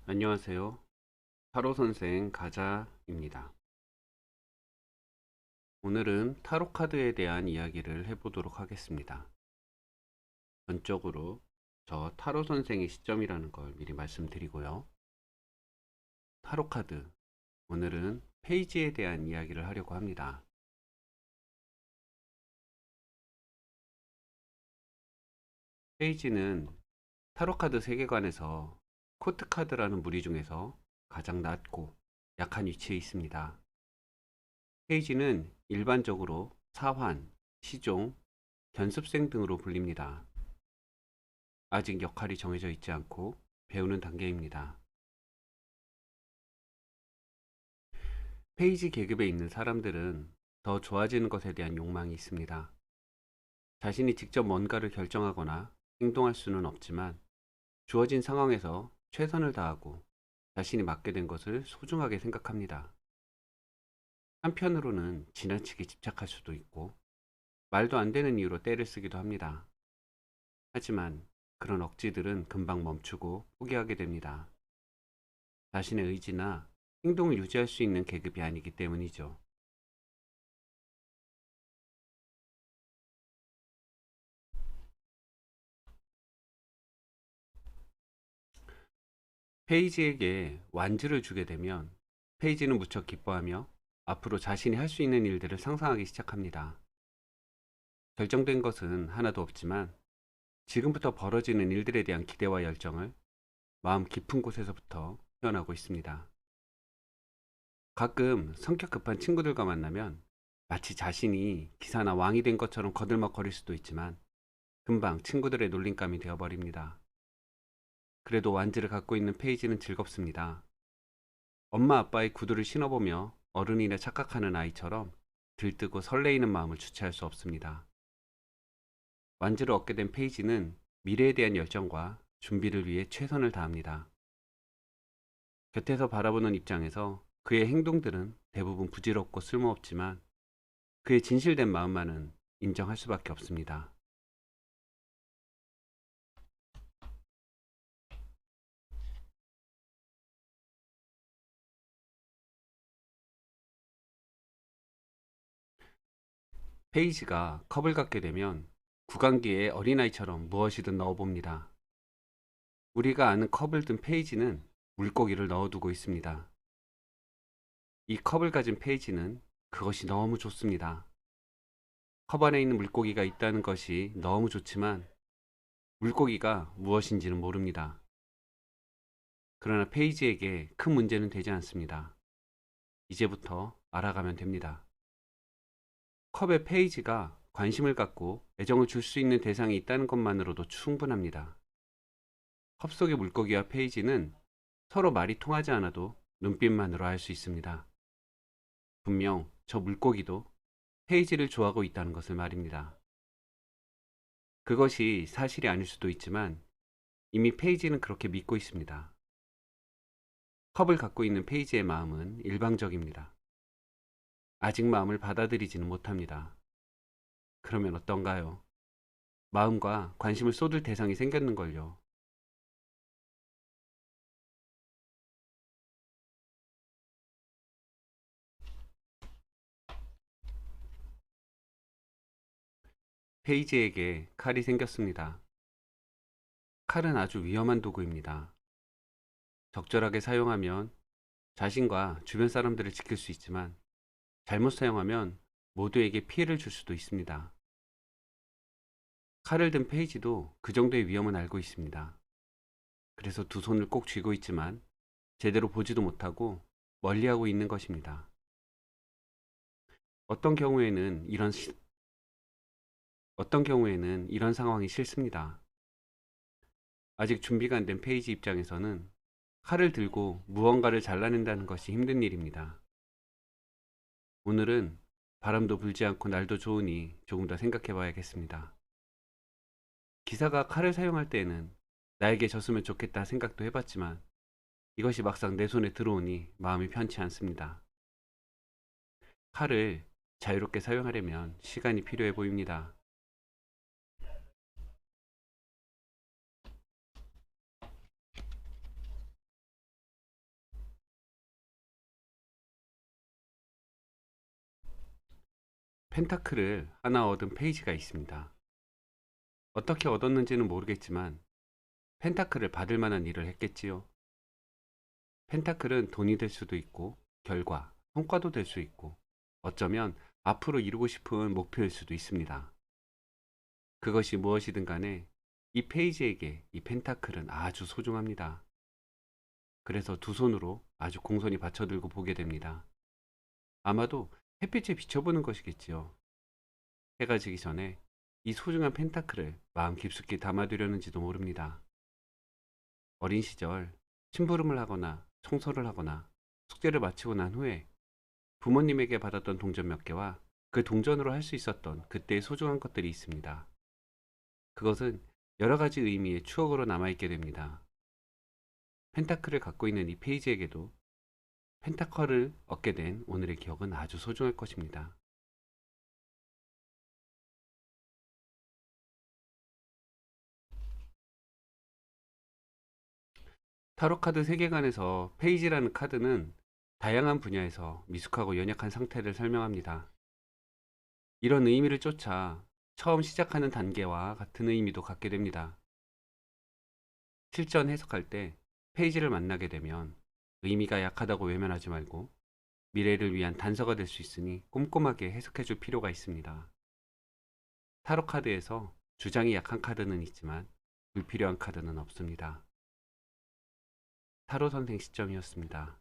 안녕하세요. 타로 선생 가자입니다. 오늘은 타로 카드에 대한 이야기를 해보도록 하겠습니다. 전적으로 저 타로 선생의 시점이라는 걸 미리 말씀드리고요. 타로 카드, 오늘은 페이지에 대한 이야기를 하려고 합니다. 페이지는 타로 카드 세계관에서 코트 카드라는 무리 중에서 가장 낮고 약한 위치에 있습니다. 페이지는 일반적으로 사환, 시종, 견습생 등으로 불립니다. 아직 역할이 정해져 있지 않고 배우는 단계입니다. 페이지 계급에 있는 사람들은 더 좋아지는 것에 대한 욕망이 있습니다. 자신이 직접 뭔가를 결정하거나 행동할 수는 없지만 주어진 상황에서 최선을 다하고 자신이 맡게 된 것을 소중하게 생각합니다. 한편으로는 지나치게 집착할 수도 있고 말도 안 되는 이유로 떼를 쓰기도 합니다. 하지만 그런 억지들은 금방 멈추고 포기하게 됩니다. 자신의 의지나 행동을 유지할 수 있는 계급이 아니기 때문이죠. 페이지에게 완주를 주게 되면 페이지는 무척 기뻐하며 앞으로 자신이 할 수 있는 일들을 상상하기 시작합니다. 결정된 것은 하나도 없지만 지금부터 벌어지는 일들에 대한 기대와 열정을 마음 깊은 곳에서부터 표현하고 있습니다. 가끔 성격 급한 친구들과 만나면 마치 자신이 기사나 왕이 된 것처럼 거들먹거릴 수도 있지만 금방 친구들의 놀림감이 되어버립니다. 그래도 완지를 갖고 있는 페이지는 즐겁습니다. 엄마 아빠의 구두를 신어보며 어른이나 착각하는 아이처럼 들뜨고 설레이는 마음을 주체할 수 없습니다. 완지를 얻게 된 페이지는 미래에 대한 열정과 준비를 위해 최선을 다합니다. 곁에서 바라보는 입장에서 그의 행동들은 대부분 부질없고 쓸모없지만 그의 진실된 마음만은 인정할 수밖에 없습니다. 페이지가 컵을 갖게 되면 구강기에 어린아이처럼 무엇이든 넣어봅니다. 우리가 아는 컵을 든 페이지는 물고기를 넣어두고 있습니다. 이 컵을 가진 페이지는 그것이 너무 좋습니다. 컵 안에 있는 물고기가 있다는 것이 너무 좋지만 물고기가 무엇인지는 모릅니다. 그러나 페이지에게 큰 문제는 되지 않습니다. 이제부터 알아가면 됩니다. 컵에 페이지가 관심을 갖고 애정을 줄 수 있는 대상이 있다는 것만으로도 충분합니다. 컵 속의 물고기와 페이지는 서로 말이 통하지 않아도 눈빛만으로 알 수 있습니다. 분명 저 물고기도 페이지를 좋아하고 있다는 것을 말입니다. 그것이 사실이 아닐 수도 있지만 이미 페이지는 그렇게 믿고 있습니다. 컵을 갖고 있는 페이지의 마음은 일방적입니다. 아직 마음을 받아들이지는 못합니다. 그러면 어떤가요? 마음과 관심을 쏟을 대상이 생겼는걸요. 페이지에게 칼이 생겼습니다. 칼은 아주 위험한 도구입니다. 적절하게 사용하면 자신과 주변 사람들을 지킬 수 있지만 잘못 사용하면 모두에게 피해를 줄 수도 있습니다. 칼을 든 페이지도 그 정도의 위험은 알고 있습니다. 그래서 두 손을 꼭 쥐고 있지만 제대로 보지도 못하고 멀리하고 있는 것입니다. 어떤 경우에는 이런 상황이 싫습니다. 아직 준비가 안 된 페이지 입장에서는 칼을 들고 무언가를 잘라낸다는 것이 힘든 일입니다. 오늘은 바람도 불지 않고 날도 좋으니 조금 더 생각해 봐야겠습니다. 기사가 칼을 사용할 때에는 나에게 졌으면 좋겠다 생각도 해봤지만 이것이 막상 내 손에 들어오니 마음이 편치 않습니다. 칼을 자유롭게 사용하려면 시간이 필요해 보입니다. 펜타클을 하나 얻은 페이지가 있습니다. 어떻게 얻었는지는 모르겠지만 펜타클을 받을 만한 일을 했겠지요. 펜타클은 돈이 될 수도 있고 결과, 성과도 될 수 있고 어쩌면 앞으로 이루고 싶은 목표일 수도 있습니다. 그것이 무엇이든 간에 이 페이지에게 이 펜타클은 아주 소중합니다. 그래서 두 손으로 아주 공손히 받쳐들고 보게 됩니다. 아마도 햇빛에 비춰보는 것이겠지요. 해가 지기 전에 이 소중한 펜타클을 마음 깊숙이 담아두려는지도 모릅니다. 어린 시절 심부름을 하거나 청소를 하거나 숙제를 마치고 난 후에 부모님에게 받았던 동전 몇 개와 그 동전으로 할 수 있었던 그때의 소중한 것들이 있습니다. 그것은 여러 가지 의미의 추억으로 남아있게 됩니다. 펜타클을 갖고 있는 이 페이지에게도 펜타클을 얻게 된 오늘의 기억은 아주 소중할 것입니다. 타로카드 세계관에서 페이지라는 카드는 다양한 분야에서 미숙하고 연약한 상태를 설명합니다. 이런 의미를 쫓아 처음 시작하는 단계와 같은 의미도 갖게 됩니다. 실전 해석할 때 페이지를 만나게 되면 의미가 약하다고 외면하지 말고 미래를 위한 단서가 될 수 있으니 꼼꼼하게 해석해 줄 필요가 있습니다. 타로 카드에서 주장이 약한 카드는 있지만 불필요한 카드는 없습니다. 타로 선생 시점이었습니다.